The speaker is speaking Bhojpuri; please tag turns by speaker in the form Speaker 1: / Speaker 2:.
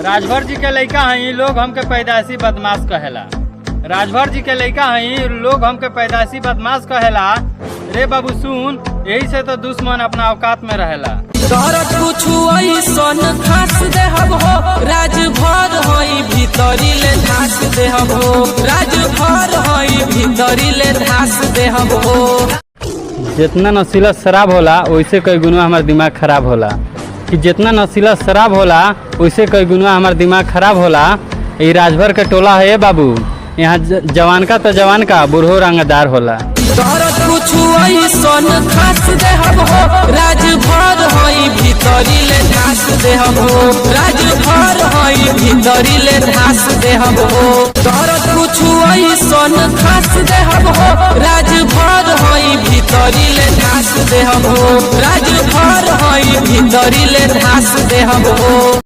Speaker 1: राजभर जी के लड़का हई लोग हमके पैदाइशी बदमाश कहेला। राजभर जी के लड़का हई लोग हमके पैदाइशी बदमाश कहेला। रे बाबू सुन, यही से तो दुश्मन अपना औकात में रहेला। खास देहब हो राजभर हई भीतरी ले धास देहब हो, राजभर हई भीतरी ले धास देहब हो। जितना नशीला शराब होला वैसे कई गुना हमार दिमाग खराब होला कि जितना नशीला शराब होला वैसे कई गुना हमार दिमाग खराब होला। ये राजभर के टोला है बाबू, यहाँ जवान का तो जवान का बूढ़ो रंगदार होला। खास देहब हो राजभर हई भीतरी ले धास देहब हो, राजभर हई भीतरी ले धास देहब हो। खास देहब हो राजभर हई भीतरी ले धास देहब हो, राजभर हई भीतरी ले धास देहब हो।